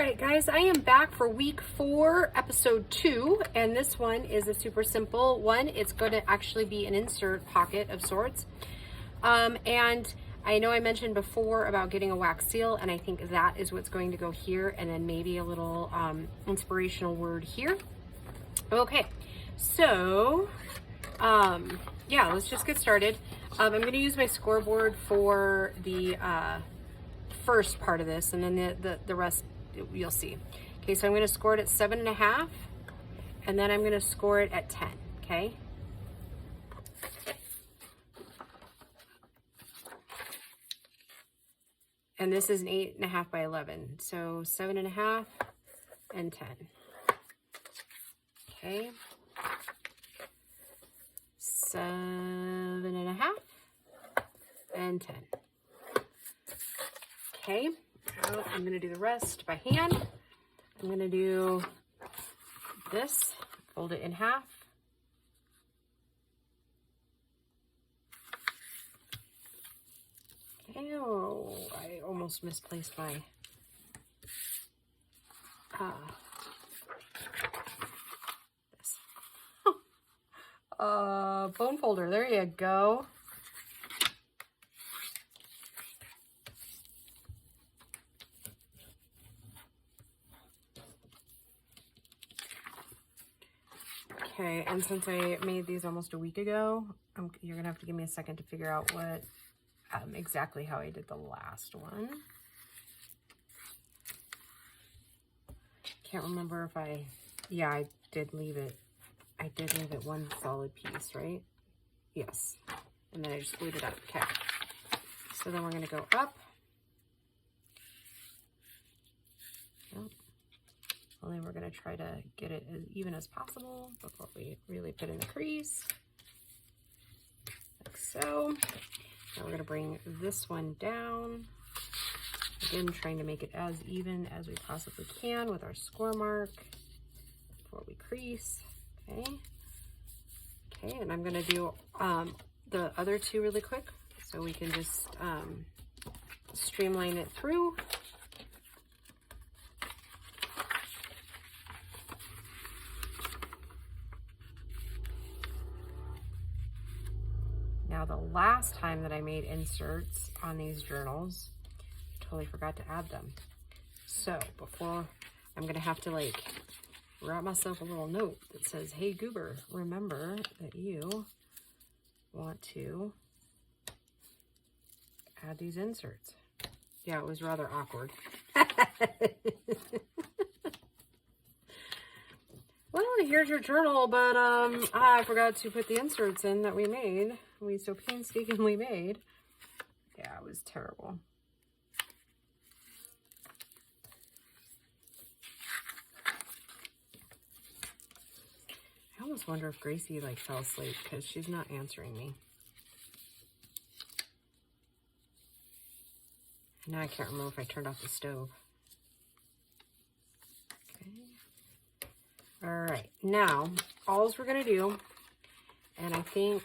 Alright guys, I am back for week 4, episode 2, and this one is a super simple one. It's going to actually be an insert pocket of sorts. And I know I mentioned before about getting a wax seal, and I think that is what's going to go here, and then maybe a little inspirational word here. Okay, so yeah, let's just get started. I'm going to use my scoreboard for the first part of this, and then the rest you'll see. Okay, so I'm going to score it at 7.5, and then I'm going to score it at 10. Okay. And this is an 8.5 by 11. So 7.5 and 10. Okay. 7.5 and 10. Okay. Now I'm going to do the rest by hand. I'm going to do this, fold it in half. Oh, I almost misplaced my this. Bone folder. There you go. Okay, and since I made these almost a week ago, you're gonna have to give me a second to figure out what exactly how I did the last one. Can't remember if I did leave it one solid piece, right? Yes. And then I just glued it up. Okay. So then we're gonna go up. Yep. And then we're gonna try to get it as even as possible before we really put in the crease. Like so. Now we're going to bring this one down. Again, trying to make it as even as we possibly can with our score mark before we crease. Okay. Okay, and I'm going to do the other two really quick so we can just streamline it through. Now, the last time that I made inserts on these journals, I totally forgot to add them. So before, I'm gonna have to like write myself a little note that says, hey Goober, remember that you want to add these inserts. Yeah, it was rather awkward. Well, here's your journal, but I forgot to put the inserts in that we so painstakingly made. Yeah, it was terrible. I almost wonder if Gracie like fell asleep because she's not answering me. Now I can't remember if I turned off the stove. All right, now all we're gonna do, and I think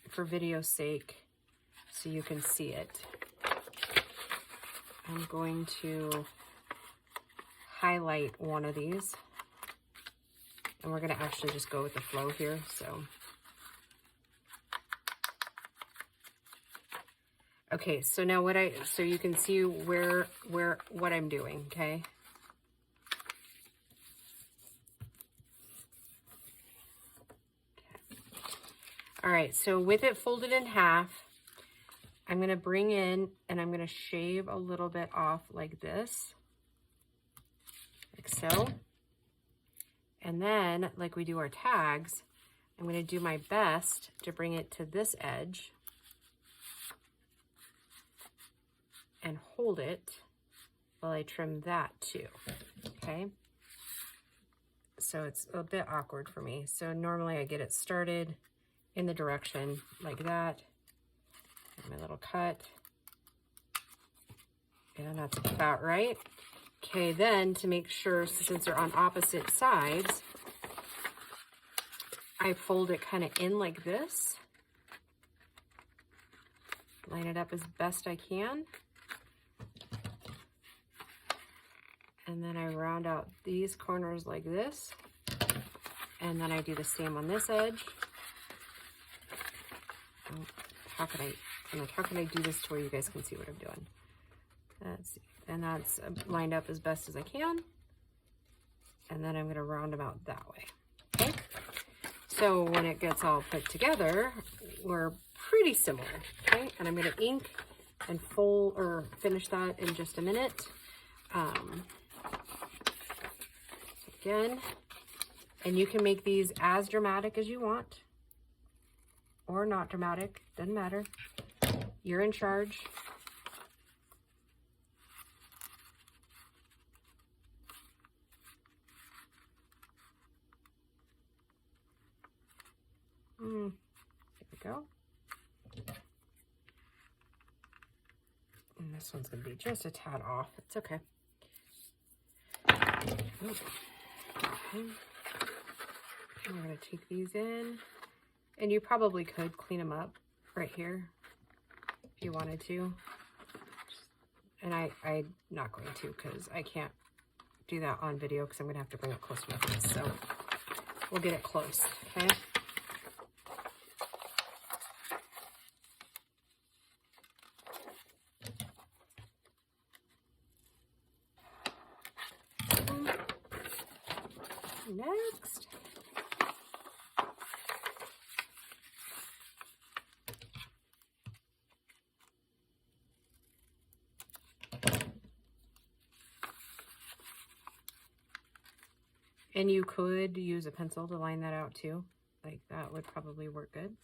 for video's sake, so you can see it, I'm going to highlight one of these, and we're gonna actually just go with the flow here. So, okay, so now so you can see what I'm doing, okay? All right, so with it folded in half, I'm gonna bring in and I'm gonna shave a little bit off like this, like so. And then, like we do our tags, I'm gonna do my best to bring it to this edge and hold it while I trim that too, okay? So it's a bit awkward for me. So normally I get it started in the direction like that, and my little cut, and that's about right. Okay, then to make sure, since they're on opposite sides, I fold it kind of in like this, line it up as best I can, And then I round out these corners like this. And then I do the same on this edge. Oh, how can I do this to where you guys can see what I'm doing? Let's see. And that's lined up as best as I can. And then I'm going to round them out that way. Okay. So when it gets all put together, we're pretty similar. Okay. And I'm going to ink and fold or finish that in just a minute. Again, and you can make these as dramatic as you want or not dramatic, doesn't matter. You're in charge. There we go. And this one's going to be just a tad off. It's okay. Okay. I'm going to take these in. And you probably could clean them up right here if you wanted to. And I'm not going to because I can't do that on video because I'm going to have to bring it close to my face. So we'll get it close, okay? Next. And you could use a pencil to line that out too. Like that would probably work good.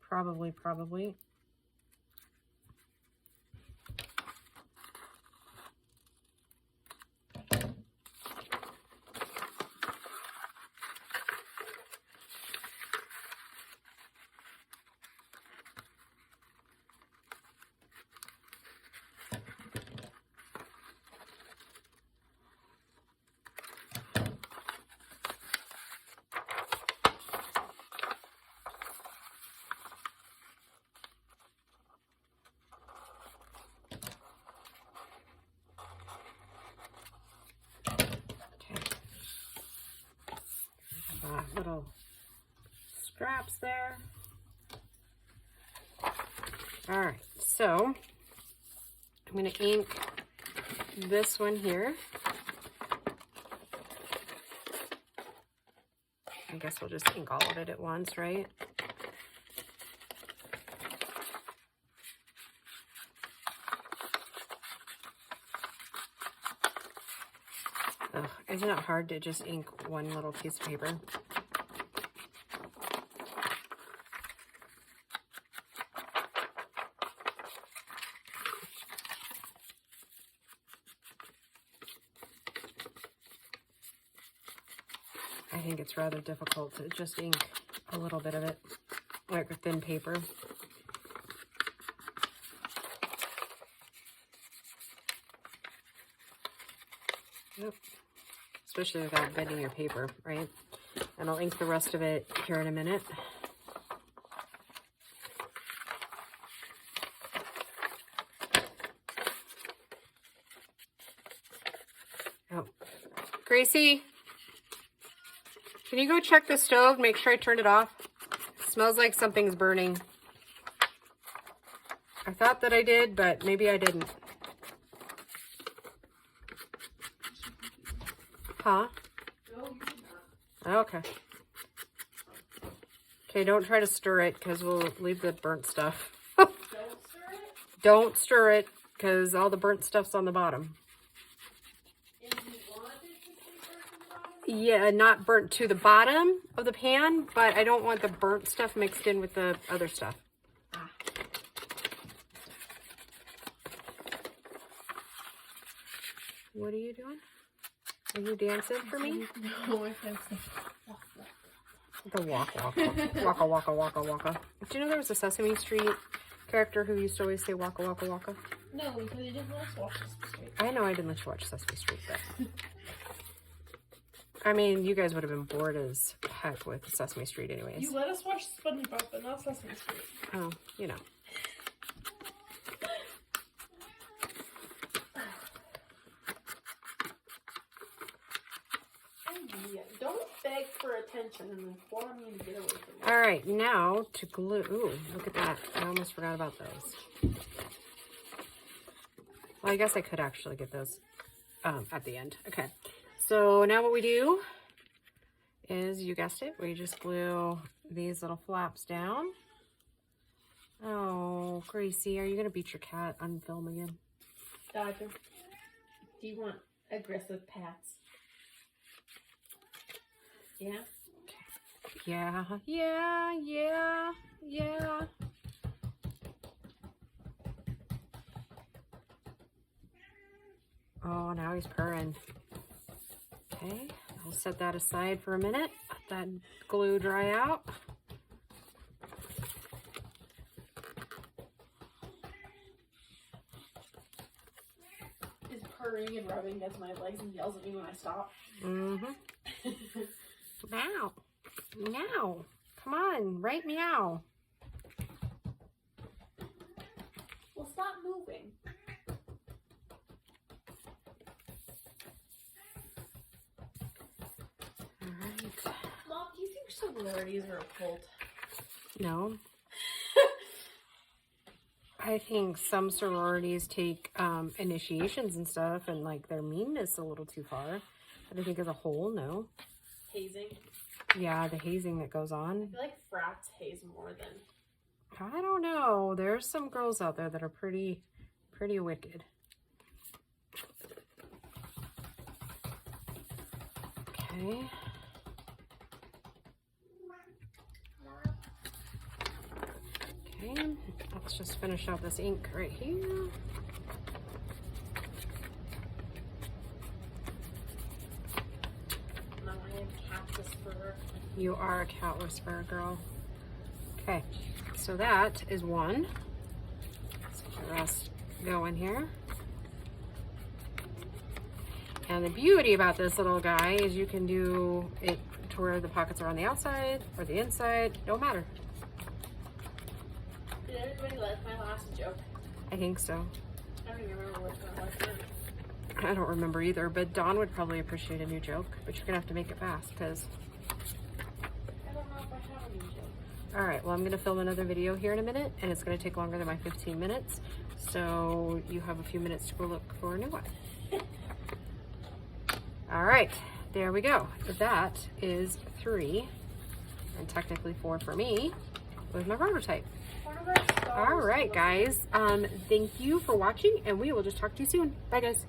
Probably. Little straps there. All right, so I'm going to ink this one here. I guess we'll just ink all of it at once, right? Ugh, isn't it hard to just ink one little piece of paper? I think it's rather difficult to just ink a little bit of it, like a thin paper. Yep. Especially without bending your paper, right? And I'll ink the rest of it here in a minute. Oh, Gracie, can you go check the stove? Make sure I turned it off. It smells like something's burning. I thought that I did, but maybe I didn't. Huh? No, you did not. Okay. Okay, don't try to stir it because we'll leave the burnt stuff. Don't stir it? Don't stir it because all the burnt stuff's on the bottom. And you want it to stay burnt on the bottom? Yeah, not burnt to the bottom of the pan, but I don't want the burnt stuff mixed in with the other stuff. Ah. What are you doing? Are you dancing for me? No, I can't say walk. The waka. Do you know there was a Sesame Street character who used to always say waka waka waka? No, because you didn't let us watch Sesame Street. I know I didn't let you watch Sesame Street, but I mean, you guys would have been bored as heck with Sesame Street anyways. You let us watch SpongeBob, but not Sesame Street. Oh, you know. need to get away from that. All right, now to glue. Ooh, look at that. I almost forgot about those. Well, I guess I could actually get those at the end. Okay, so now what we do is, you guessed it, we just glue these little flaps down. Oh, Gracie, are you gonna beat your cat on film again? Dodger, do you want aggressive pats? Yeah? Yeah, yeah, yeah, yeah. Oh, now he's purring. Okay, I'll set that aside for a minute. Let that glue dry out. Is purring and rubbing against my legs and yells at me when I stop. Mm-hmm. Meow. Meow. Come on, right meow. Well, stop moving. All right. Mom, do you think sororities are a cult? No. I think some sororities take initiations and stuff, and like their meanness a little too far. But I think as a whole, no. Hazing? Yeah, the hazing that goes on. I feel like frats haze more than... I don't know. There's some girls out there that are pretty wicked. Okay. Okay, let's just finish out this ink right here. Mom, I am cat whisperer. You are a cat whisperer, girl. Okay, so that is one. Let's let the rest go in here. And the beauty about this little guy is you can do it to where the pockets are on the outside or the inside, don't matter. Did everybody like my last joke? I think so. I don't even remember which one it was. I don't remember either, but Dawn would probably appreciate a new joke, but you're gonna have to make it fast because... I don't know if I have a new joke. All right, well, I'm gonna film another video here in a minute, and it's gonna take longer than my 15 minutes. So you have a few minutes to go look for a new one. All right, there we go. That is 3, and technically 4 for me with my prototype. All right, guys. Thank you for watching, and we will just talk to you soon. Bye, guys.